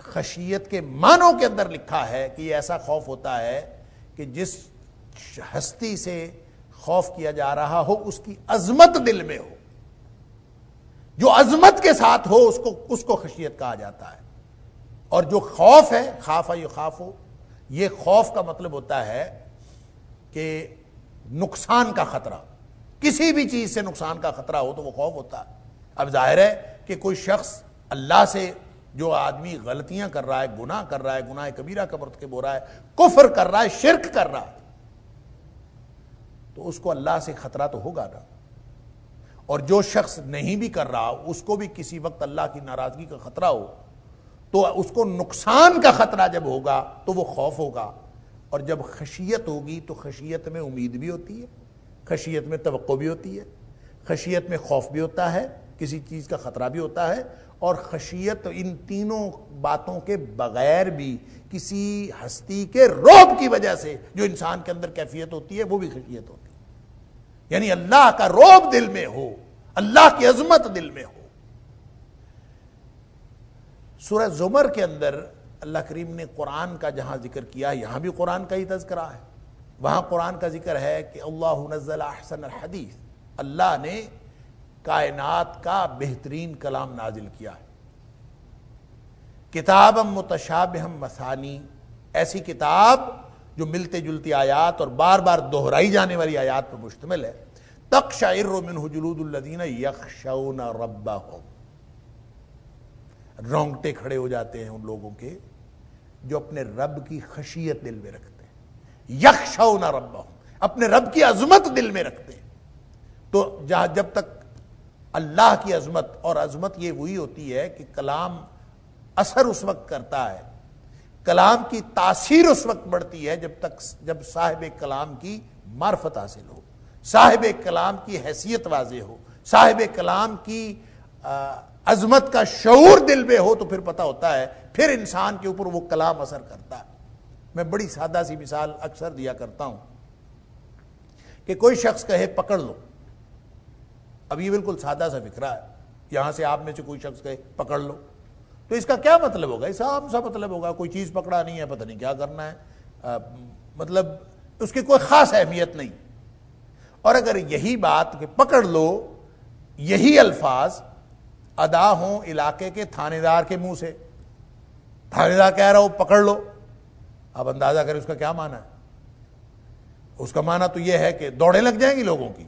خشیت کے معنوں کے اندر لکھا ہے کہ یہ ایسا خوف ہوتا ہے کہ جس ہستی سے خوف کیا جا رہا ہو اس کی عظمت دل میں ہو، جو عظمت کے ساتھ ہو اس کو خشیت کہا جاتا ہے۔ اور جو خوف ہے، خاف یخاف، یہ خوف کا مطلب ہوتا ہے کہ نقصان کا خطرہ، کسی بھی چیز سے نقصان کا خطرہ ہو تو وہ خوف ہوتا ہے۔ اب ظاہر ہے کہ کوئی شخص اللہ سے، جو آدمی غلطیاں کر رہا ہے، گناہ کر رہا ہے، گناہ کبیرہ کا مرتکب ہو رہا ہے، کفر کر رہا ہے، شرک کر رہا ہے، تو اس کو اللہ سے خطرہ تو ہوگا نا۔ اور جو شخص نہیں بھی کر رہا، اس کو بھی کسی وقت اللہ کی ناراضگی کا خطرہ ہو تو اس کو نقصان کا خطرہ جب ہوگا تو وہ خوف ہوگا۔ اور جب خشیت ہوگی تو خشیت میں امید بھی ہوتی ہے، خشیت میں توقع بھی ہوتی ہے، خشیت میں خوف بھی ہوتا ہے، کسی چیز کا خطرہ بھی ہوتا ہے، اور خشیت ان تینوں باتوں کے بغیر بھی کسی ہستی کے رعب کی وجہ سے جو انسان کے اندر کیفیت ہوتی ہے وہ بھی خشیت ہوتی ہے، یعنی اللہ کا رعب دل میں ہو، اللہ کی عظمت دل میں ہو۔ سورہ زمر کے اندر اللہ کریم نے قرآن کا جہاں ذکر کیا، یہاں بھی قرآن کا ہی تذکرہ ہے، وہاں قرآن کا ذکر ہے کہ اللہ نزل احسن الحدیث، اللہ نے کائنات کا بہترین کلام نازل کیا ہے، کتابا متشابہا مثانی، ایسی کتاب جو ملتے جلتی آیات اور بار بار دہرائی جانے والی آیات پر مشتمل ہے۔ تقشعر منہ جلود الذین یخشون ربہم، رونگٹے کھڑے ہو جاتے ہیں ان لوگوں کے جو اپنے رب کی خشیت دل میں رکھتے ہیں، یخشون ربہم، اپنے رب کی عظمت دل میں رکھتے ہیں۔ تو جب تک اللہ کی عظمت، اور عظمت یہ وہی ہوتی ہے کہ کلام اثر اس وقت کرتا ہے، کلام کی تاثیر اس وقت بڑھتی ہے جب صاحب کلام کی معرفت حاصل ہو، صاحب کلام کی حیثیت واضح ہو، صاحب کلام کی عظمت کا شعور دل میں ہو، تو پھر پتہ ہوتا ہے، پھر انسان کے اوپر وہ کلام اثر کرتا ہے۔ میں بڑی سادہ سی مثال اکثر دیا کرتا ہوں کہ کوئی شخص کہے پکڑ لو، اب یہ بالکل سادہ سا فکرہ ہے، یہاں سے آپ میں سے کوئی شخص کہے پکڑ لو، تو اس کا کیا مطلب ہوگا؟ اس عام سا مطلب ہوگا کوئی چیز پکڑا نہیں ہے، پتہ نہیں کیا کرنا ہے، مطلب اس کی کوئی خاص اہمیت نہیں۔ اور اگر یہی بات کہ پکڑ لو، یہی الفاظ ادا ہوں علاقے کے تھانے دار کے منہ سے، تھانے دار کہہ رہا ہو پکڑ لو، آپ اندازہ کریں اس کا کیا معنی ہے؟ اس کا معنی تو یہ ہے کہ دوڑیں لگ جائیں گی لوگوں کی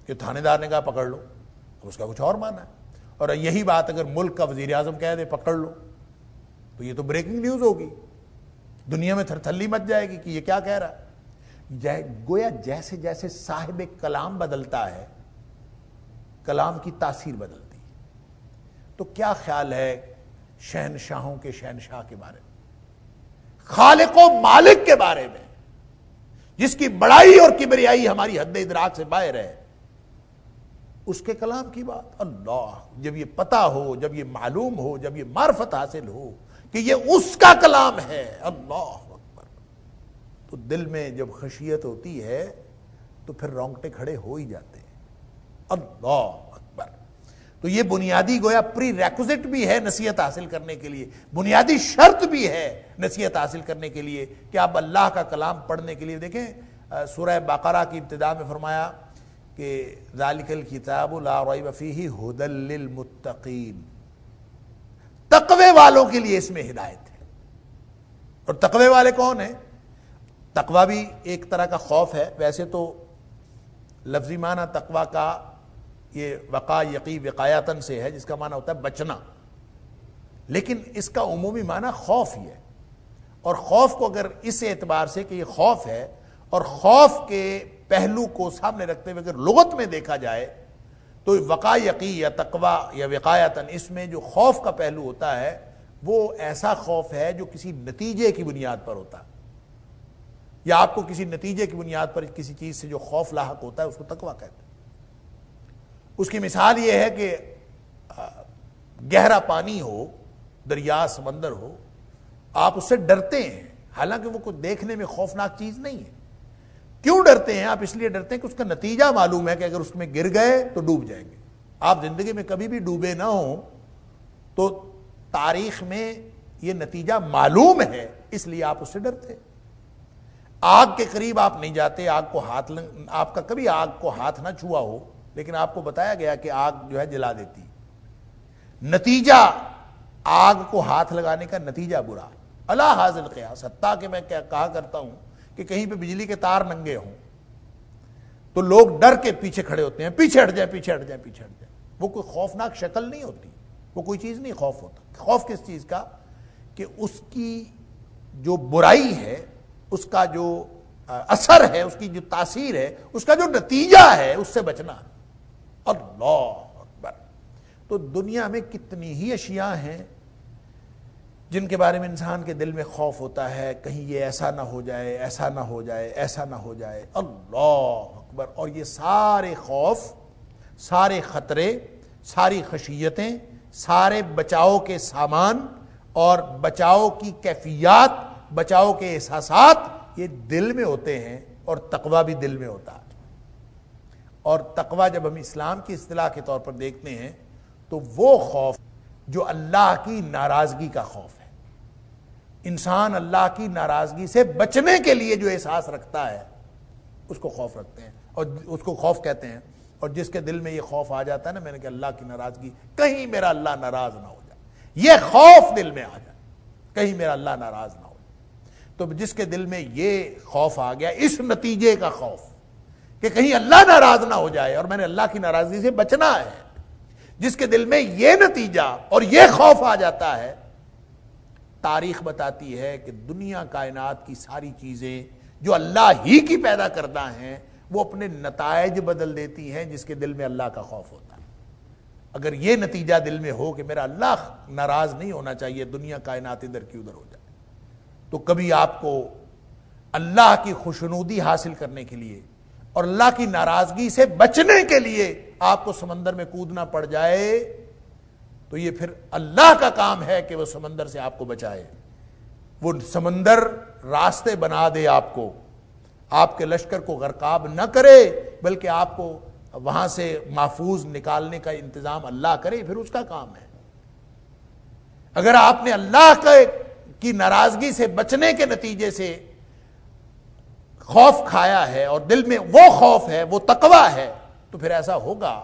کہ تھانے دار نے کہا پکڑ لو، اس کا کچھ اور معنی ہے۔ اور یہی بات اگر ملک کا وزیر اعظم کہہ دے پکڑ لو، تو یہ تو بریکنگ نیوز ہوگی، دنیا میں تھرتھلی مچ جائے گی کہ یہ کیا کہہ رہا ہے۔ گویا جیسے جیسے صاحب کلام بدلتا ہے، کلام کی تاثیر بدلتی ہے۔ تو کیا خیال ہے شہنشاہوں کے شہنشاہ کے بارے میں؟ خالق و مالک کے بارے میں، جس کی بڑائی اور کبریائی ہماری حد ادراک سے باہر ہے، اس کے کلام کی بات. اللہ، جب یہ پتہ ہو، جب یہ معلوم ہو، جب یہ معرفت حاصل ہو کہ یہ اس کا کلام ہے، اللہ اکبر، تو دل میں جب خشیت ہوتی ہے تو پھر رونگٹے کھڑے ہو ہی جاتے ہیں. اللہ اکبر. تو یہ بنیادی گویا پری ریکوزٹ بھی ہے نصیحت حاصل کرنے کے لیے، بنیادی شرط بھی ہے نصیحت حاصل کرنے کے لیے کہ آپ اللہ کا کلام پڑھنے کے لیے. دیکھیں سورہ بقرہ کی ابتدا میں فرمایا کہ ذالک الکتاب لا ریب فیہ ھدی للمتقین، تقوی والوں کے لیے اس میں ہدایت ہے. اور تقوی والے کون ہیں؟ تقوی بھی ایک طرح کا خوف ہے. ویسے تو لفظی معنی تقوی کا یہ وقا یقی وقایتن سے ہے، جس کا معنی ہوتا ہے بچنا، لیکن اس کا عمومی معنی خوف ہی ہے. اور خوف کو اگر اس اعتبار سے کہ یہ خوف ہے، اور خوف کے پہلو کو سامنے رکھتے ہوئے اگر لغت میں دیکھا جائے تو وقا یقی یا تقوی یا وقایتن، اس میں جو خوف کا پہلو ہوتا ہے وہ ایسا خوف ہے جو کسی نتیجے کی بنیاد پر ہوتا ہے، یا آپ کو کسی نتیجے کی بنیاد پر کسی چیز سے جو خوف لاحق ہوتا ہے اس کو تقوی کہتے ہیں. اس کی مثال یہ ہے کہ گہرا پانی ہو، دریا سمندر ہو، آپ اس سے ڈرتے ہیں، حالانکہ وہ کوئی دیکھنے میں خوفناک چیز نہیں ہے. کیوں ڈرتے ہیں آپ؟ اس لیے ڈرتے ہیں کہ اس کا نتیجہ معلوم ہے کہ اگر اس میں گر گئے تو ڈوب جائیں گے. آپ زندگی میں کبھی بھی ڈوبے نہ ہوں تو تاریخ میں یہ نتیجہ معلوم ہے، اس لیے آپ اس سے ڈرتے ہیں. آگ کے قریب آپ نہیں جاتے، آگ کو آپ کا کبھی آگ کو ہاتھ نہ چھوا ہو، لیکن آپ کو بتایا گیا کہ آگ جو ہے جلا دیتی. نتیجہ آگ کو ہاتھ لگانے کا نتیجہ برا. اللہ حاضل قیاس، حتیٰ کہ میں کہا کرتا ہوں کہ کہیں پہ بجلی کے تار ننگے ہوں تو لوگ ڈر کے پیچھے کھڑے ہوتے ہیں، پیچھے ہٹ جائیں، پیچھے ہٹ جائیں، پیچھے ہٹ جائیں. وہ کوئی خوفناک شکل نہیں ہوتی، وہ کوئی چیز نہیں خوف ہوتا. خوف کس چیز کا؟ کہ اس کی جو برائی ہے، اس کا جو اثر ہے، اس کی جو تاثیر ہے، اس کا جو نتیجہ ہے، اس سے بچنا. اللہ اکبر. تو دنیا میں کتنی ہی اشیاء ہیں جن کے بارے میں انسان کے دل میں خوف ہوتا ہے، کہیں یہ ایسا نہ ہو جائے، ایسا نہ ہو جائے، ایسا نہ ہو جائے. اللہ اکبر. اور یہ سارے خوف، سارے خطرے، ساری خشیتیں، سارے بچاؤ کے سامان اور بچاؤ کی کیفیات، بچاؤ کے احساسات یہ دل میں ہوتے ہیں، اور تقوی بھی دل میں ہوتا ہے. اور تقوی جب ہم اسلام کی اصطلاح کے طور پر دیکھتے ہیں تو وہ خوف جو اللہ کی ناراضگی کا خوف ہے. انسان اللہ کی ناراضگی سے بچنے کے لیے جو احساس رکھتا ہے اس کو خوف رکھتے ہیں، اور اس کو خوف کہتے ہیں. اور جس کے دل میں یہ خوف آ جاتا ہے نا، میں نے کہا اللہ کی ناراضگی، کہیں میرا اللہ ناراض نہ ہو جائے، یہ خوف دل میں آ جائے، کہیں میرا اللہ ناراض نہ ہو جائے. تو جس کے دل میں یہ خوف آ گیا، اس نتیجے کا خوف کہ کہیں اللہ ناراض نہ ہو جائے اور میں نے اللہ کی ناراضگی سے بچنا ہے، جس کے دل میں یہ نتیجہ اور یہ خوف آ جاتا ہے، تاریخ بتاتی ہے کہ دنیا کائنات کی ساری چیزیں جو اللہ ہی کی پیدا کردہ ہیں وہ اپنے نتائج بدل دیتی ہیں جس کے دل میں اللہ کا خوف ہوتا ہے. اگر یہ نتیجہ دل میں ہو کہ میرا اللہ ناراض نہیں ہونا چاہیے، دنیا کائنات ادھر کی ادھر ہو جائے، تو کبھی آپ کو اللہ کی خوشنودی حاصل کرنے کے لیے اور اللہ کی ناراضگی سے بچنے کے لیے آپ کو سمندر میں کودنا پڑ جائے تو یہ پھر اللہ کا کام ہے کہ وہ سمندر سے آپ کو بچائے. وہ سمندر راستے بنا دے آپ کو، آپ کے لشکر کو غرقاب نہ کرے، بلکہ آپ کو وہاں سے محفوظ نکالنے کا انتظام اللہ کرے، پھر اس کا کام ہے. اگر آپ نے اللہ کی ناراضگی سے بچنے کے نتیجے سے خوف کھایا ہے اور دل میں وہ خوف ہے، وہ تقوی ہے، تو پھر ایسا ہوگا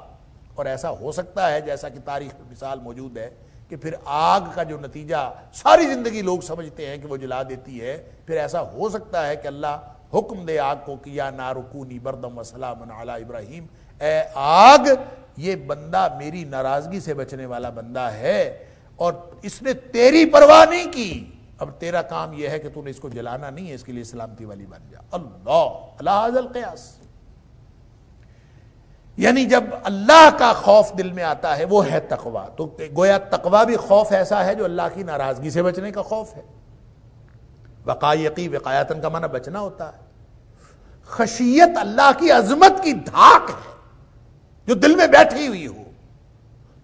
اور ایسا ہو سکتا ہے جیسا کہ تاریخ میں مثال موجود ہے کہ پھر آگ کا جو نتیجہ ساری زندگی لوگ سمجھتے ہیں کہ وہ جلا دیتی ہے، پھر ایسا ہو سکتا ہے کہ اللہ حکم دے آگ کو کہ یا نار کونی بردم و سلام علی ابراہیم، اے آگ یہ بندہ میری ناراضگی سے بچنے والا بندہ ہے اور اس نے تیری پرواہ نہیں کی، اب تیرا کام یہ ہے کہ تو نے اس کو جلانا نہیں ہے، اس کے لیے سلامتی والی بن جا. اللہ حاضل قیاس. یعنی جب اللہ کا خوف دل میں آتا ہے وہ ہے تقوی. تو گویا تقوی بھی خوف ایسا ہے جو اللہ کی ناراضگی سے بچنے کا خوف ہے. وقایقی وقایتن کا معنی بچنا ہوتا ہے. خشیت اللہ کی عظمت کی دھاک ہے جو دل میں بیٹھی ہوئی ہو.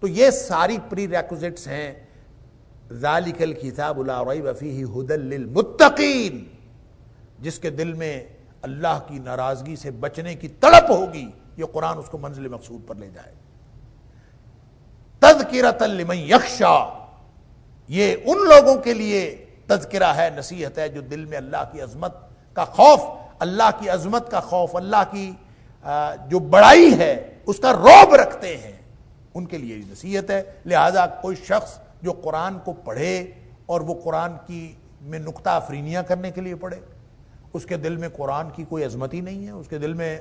تو یہ ساری پری ریکوزٹس ہیں. ذالک الکتاب لا ریب فیہ ھدی للمتقین. جس کے دل میں اللہ کی ناراضگی سے بچنے کی تڑپ ہوگی یہ قرآن اس کو منزل مقصود پر لے جائے. تذکرۃ لمن یخشی. یہ ان لوگوں کے لیے تذکرہ ہے, نصیحت ہے جو دل میں اللہ کی عظمت کا خوف, اللہ کی عظمت کا خوف, اللہ کی جو بڑائی ہے اس کا رعب رکھتے ہیں, ان کے لیے نصیحت ہے. لہذا کوئی شخص جو قرآن کو پڑھے اور وہ قرآن کی میں نکتہ افرینیاں کرنے کے لیے پڑھے, اس کے دل میں قرآن کی کوئی عظمت ہی نہیں ہے, اس کے دل میں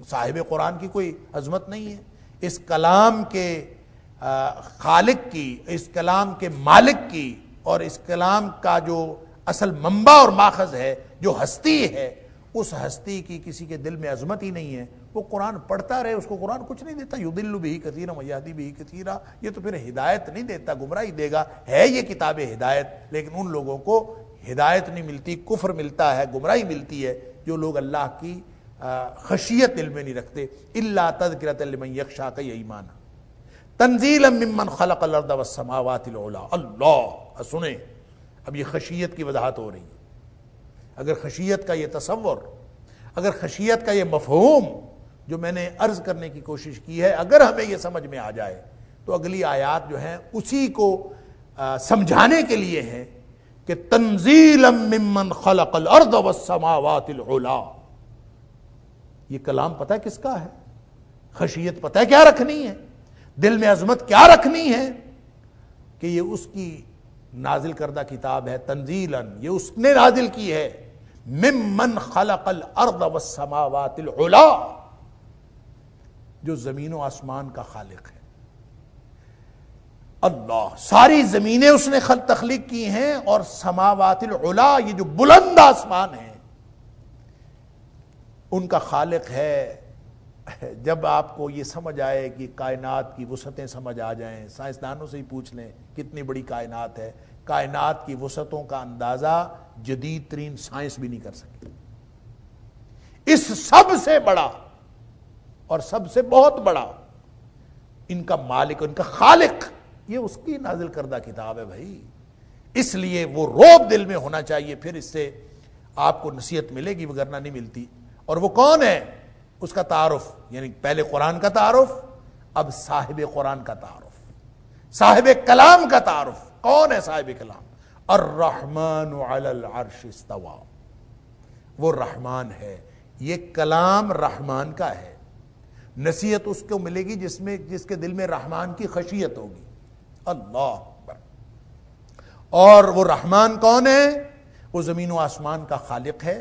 صاحب قرآن کی کوئی عظمت نہیں ہے. اس کلام کے خالق کی, اس کلام کے مالک کی اور اس کلام کا جو اصل منبع اور ماخذ ہے, جو ہستی ہے, اس ہستی کی کسی کے دل میں عظمت ہی نہیں ہے. وہ قرآن پڑھتا رہے, اس کو قرآن کچھ نہیں دیتا. یضل بہ کثیرا ویہدی بہ کثیرا. یہ تو پھر ہدایت نہیں دیتا, گمراہی دے گا. ہے یہ کتاب ہدایت, لیکن ان لوگوں کو ہدایت نہیں ملتی, کفر ملتا ہے, گمراہی ملتی ہے, جو لوگ اللہ کی خشیت دل میں نہیں رکھتے. الا تذکرۃ لمن یخشی کا یہ ایمان. تنزیلا ممن خلق الارض والسماوات العلی. اللہ سنیں, اب یہ خشیت کی وضاحت ہو رہی ہے. اگر خشیت کا یہ تصور, اگر خشیت کا یہ مفہوم جو میں نے عرض کرنے کی کوشش کی ہے, اگر ہمیں یہ سمجھ میں آ جائے تو اگلی آیات جو ہیں اسی کو سمجھانے کے لیے ہیں کہ تنزیلا ممن خلق الارض والسماوات العلی. یہ کلام پتہ ہے کس کا ہے؟ خشیت پتہ ہے کیا رکھنی ہے, دل میں عظمت کیا رکھنی ہے, کہ یہ اس کی نازل کردہ کتاب ہے. تنزیلا, یہ اس نے نازل کی ہے. ممن خلق الارض والسماوات العلی, جو زمین و آسمان کا خالق ہے. اللہ, ساری زمینیں اس نے تخلیق کی ہیں, اور سماوات العلی, یہ جو بلند آسمان ہیں, ان کا خالق ہے. جب آپ کو یہ سمجھ آئے کہ کائنات کی وسعتیں سمجھ آ جائیں, سائنسدانوں سے ہی پوچھ لیں کتنی بڑی کائنات ہے, کائنات کی وسعتوں کا اندازہ جدید ترین سائنس بھی نہیں کر سکتی. اس سب سے بڑا اور سب سے بہت بڑا ان کا مالک, ان کا خالق, یہ اس کی نازل کردہ کتاب ہے بھائی. اس لیے وہ رعب دل میں ہونا چاہیے, پھر اس سے آپ کو نصیحت ملے گی, وگرنہ نہیں ملتی. اور وہ کون ہے, اس کا تعارف, یعنی پہلے قرآن کا تعارف, اب صاحب قرآن کا تعارف, صاحب کلام کا تعارف. کون ہے صاحب کلام؟ الرحمن علی العرش استوى. وہ رحمان ہے, یہ کلام رحمان کا ہے. نصیحت اس کو ملے گی جس کے دل میں رحمان کی خشیت ہوگی. اللہ اکبر. اور وہ رحمان کون ہے؟ وہ زمین و آسمان کا خالق ہے.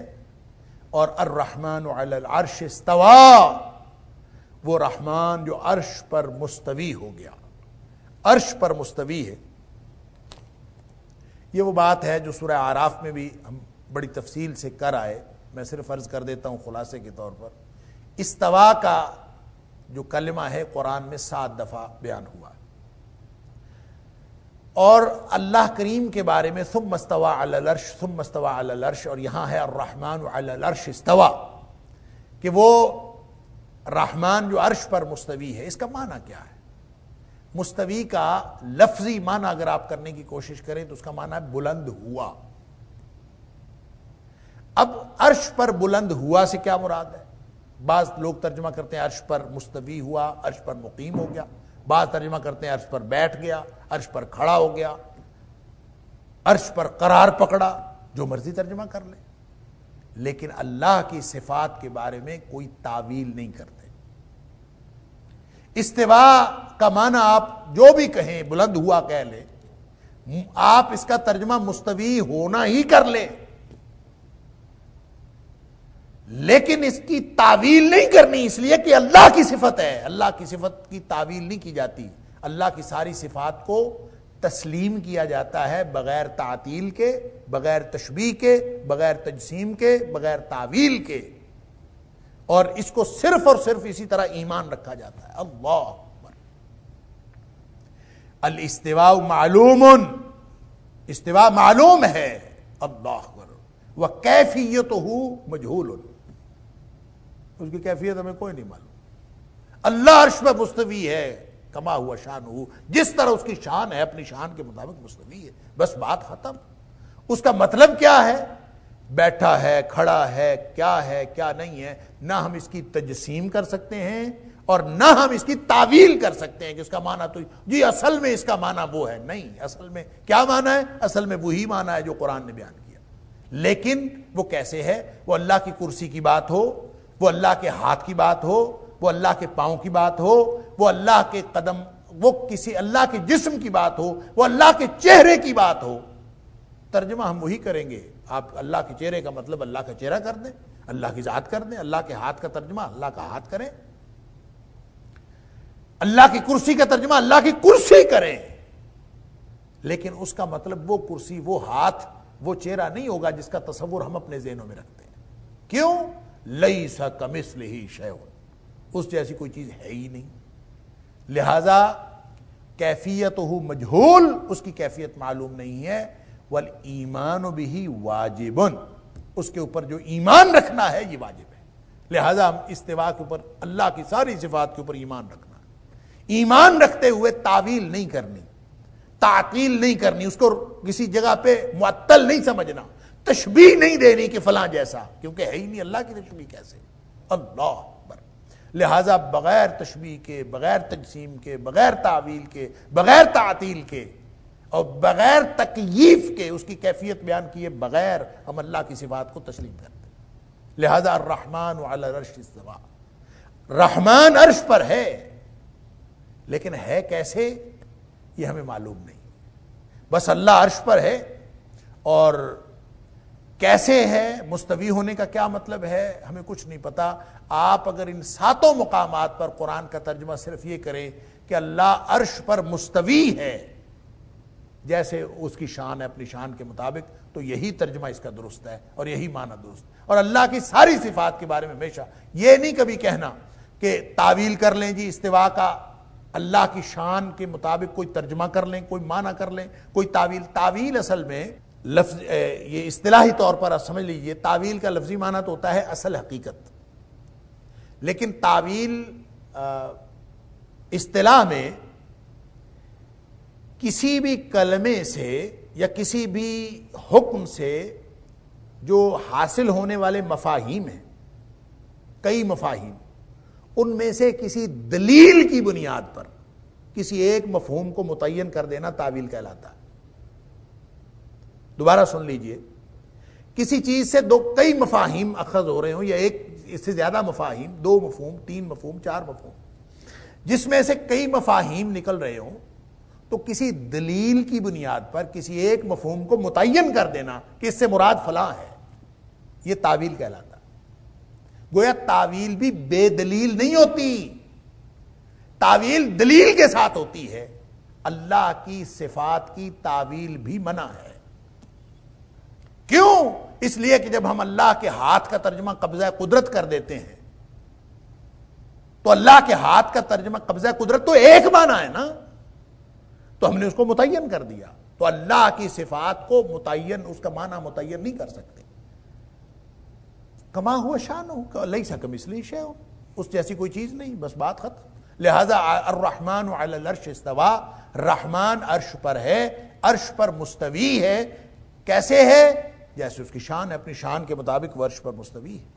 اور الرحمن علی العرش استوى, وہ رحمان جو عرش پر مستوی ہو گیا, عرش پر مستوی ہے. یہ وہ بات ہے جو سورہ اعراف میں بھی ہم بڑی تفصیل سے کر آئے. میں صرف عرض کر دیتا ہوں خلاصے کے طور پر. استوا کا جو کلمہ ہے قرآن میں 7 دفعہ بیان ہوا, اور اللہ کریم کے بارے میں ثم استوى علی العرش, ثم استوى علی العرش, اور یہاں ہے الرحمن علی العرش استوى, کہ وہ رحمان جو عرش پر مستوی ہے. اس کا معنی کیا ہے؟ مستوی کا لفظی معنی اگر آپ کرنے کی کوشش کریں تو اس کا معنی ہے بلند ہوا. اب عرش پر بلند ہوا سے کیا مراد ہے؟ بعض لوگ ترجمہ کرتے ہیں عرش پر مستوی ہوا, عرش پر مقیم ہو گیا. بعض ترجمہ کرتے ہیں عرش پر بیٹھ گیا, عرش پر کھڑا ہو گیا, عرش پر قرار پکڑا. جو مرضی ترجمہ کر لے, لیکن اللہ کی صفات کے بارے میں کوئی تعویل نہیں کرتے. استوا کا معنی آپ جو بھی کہیں, بلند ہوا کہہ لیں, آپ اس کا ترجمہ مستوی ہونا ہی کر لیں, لیکن اس کی تعویل نہیں کرنی, اس لیے کہ اللہ کی صفت ہے. اللہ کی صفت کی تعویل نہیں کی جاتی. اللہ کی ساری صفات کو تسلیم کیا جاتا ہے بغیر تعطیل کے, بغیر تشبیہ کے, بغیر تجسیم کے, بغیر تعویل کے, اور اس کو صرف اور صرف اسی طرح ایمان رکھا جاتا ہے. اللہ اکبر. الاستواء معلوم, استواء معلوم ہے. اللہ اکبر. وَكَيْفِيَّتُهُ مَجْهُولٌ، اس کی کیفیت ہمیں کوئی نہیں معلوم۔ اللہ عرش پہ مستوی ہے، کما ہوا شانہ، جس طرح اس کی شان ہے اپنی شان کے مطابق مستوی ہے، بس بات ختم۔ اس کا مطلب کیا ہے، بیٹھا ہے، کھڑا ہے، کیا نہیں ہے، نہ ہم اس کی تجسیم کر سکتے ہیں اور نہ ہم اس کی تعویل کر سکتے ہیں کہ اس کا معنی تو جی اصل میں اس کا معنی وہ ہے، نہیں، اصل میں کیا معنی ہے، اصل میں وہی معنی ہے جو قرآن نے بیان کیا۔ لیکن وہ کیسے ہے، وہ اللہ کی کرسی کی بات ہو، وہ اللہ کے ہاتھ کی بات ہو، وہ اللہ کے پاؤں کی بات ہو، وہ اللہ کے قدم، وہ کسی اللہ کے جسم کی بات ہو، وہ اللہ کے چہرے کی بات ہو، ترجمہ ہم وہی کریں گے۔ آپ اللہ کے چہرے کا مطلب اللہ کا چہرہ کر دیں، اللہ کی ذات کر دیں، اللہ کے ہاتھ کا ترجمہ اللہ کا ہاتھ کریں، اللہ کی کرسی کا ترجمہ اللہ کی کرسی کریں، لیکن اس کا مطلب وہ کرسی، وہ ہاتھ، وہ چہرہ نہیں ہوگا جس کا تصور ہم اپنے ذہنوں میں رکھتے ہیں۔ کیوں؟ لیس کمثلہ شیء، اس جیسی کوئی چیز ہے ہی نہیں، لہذا کیفیتہ مجہول، اس کی کیفیت معلوم نہیں ہے۔ والایمان بہ واجب، اس کے اوپر جو ایمان رکھنا ہے یہ واجب ہے۔ لہذا ہم استوا کے اوپر، اللہ کی ساری صفات کے اوپر ایمان رکھنا ہے، ایمان رکھتے ہوئے تعویل نہیں کرنی، تعطیل نہیں کرنی، اس کو کسی جگہ پہ معطل نہیں سمجھنا، تشبیہ نہیں دینی کہ فلاں جیسا، کیونکہ ہے ہی نہیں، اللہ کی تشبیہ کیسے، اللہ اکبر۔ لہذا بغیر تشبیہ کے، بغیر تجسیم کے، بغیر تعویل کے، بغیر تعطیل کے اور بغیر تکییف کے، اس کی کیفیت بیان کیے بغیر ہم اللہ کی صفات کو تسلیم کرتے ہیں۔ لہذا الرحمن علی العرش استوى، رحمان عرش پر ہے، لیکن ہے کیسے یہ ہمیں معلوم نہیں، بس اللہ عرش پر ہے، اور کیسے ہے، مستوی ہونے کا کیا مطلب ہے، ہمیں کچھ نہیں پتا۔ آپ اگر ان ساتوں مقامات پر قرآن کا ترجمہ صرف یہ کریں کہ اللہ عرش پر مستوی ہے جیسے اس کی شان ہے اپنی شان کے مطابق، تو یہی ترجمہ اس کا درست ہے اور یہی معنی درست ہے۔ اور اللہ کی ساری صفات کے بارے میں ہمیشہ یہ نہیں کبھی کہنا کہ تعویل کر لیں جی استوا کا، اللہ کی شان کے مطابق کوئی ترجمہ کر لیں، کوئی معنی کر لیں، کوئی تعویل۔ تعویل اصل میں لفظ یہ اصطلاحی طور پر آپ سمجھ لیجئے، تعویل کا لفظی معنی تو ہوتا ہے اصل حقیقت، لیکن تعویل اصطلاح میں کسی بھی کلمے سے یا کسی بھی حکم سے جو حاصل ہونے والے مفاہیم ہیں، کئی مفاہیم، ان میں سے کسی دلیل کی بنیاد پر کسی ایک مفہوم کو متعین کر دینا تعویل کہلاتا ہے۔ دوبارہ سن لیجئے، کسی چیز سے کئی مفاہیم اخذ ہو رہے ہوں، یا ایک اس سے زیادہ مفاہیم، 2 مفہوم، 3 مفہوم، 4 مفہوم، جس میں سے کئی مفاہیم نکل رہے ہوں، تو کسی دلیل کی بنیاد پر کسی ایک مفہوم کو متعین کر دینا کہ اس سے مراد فلاں ہے، یہ تعویل کہلاتا ہے۔ گویا تعویل بھی بے دلیل نہیں ہوتی، تعویل دلیل کے ساتھ ہوتی ہے۔ اللہ کی صفات کی تعویل بھی منع ہے۔ کیوں؟ اس لیے کہ جب ہم اللہ کے ہاتھ کا ترجمہ قبضہ قدرت کر دیتے ہیں تو اللہ کے ہاتھ کا ترجمہ قبضہ قدرت تو ایک معنی ہے نا، تو ہم نے اس کو متعین کر دیا، تو اللہ کی صفات کو متعین، اس کا معنی متعین نہیں کر سکتے۔ کما ہوا شانہ، لیس کمثلہ شیء، اس جیسی کوئی چیز نہیں، بس بات ختم۔ لہذا الرحمن علی العرش استوى، رحمان عرش پر ہے، عرش پر مستوی ہے، کیسے ہے؟ جیسے اس کی شان ہے، اپنی شان کے مطابق وہ عرش پر مستوی ہے۔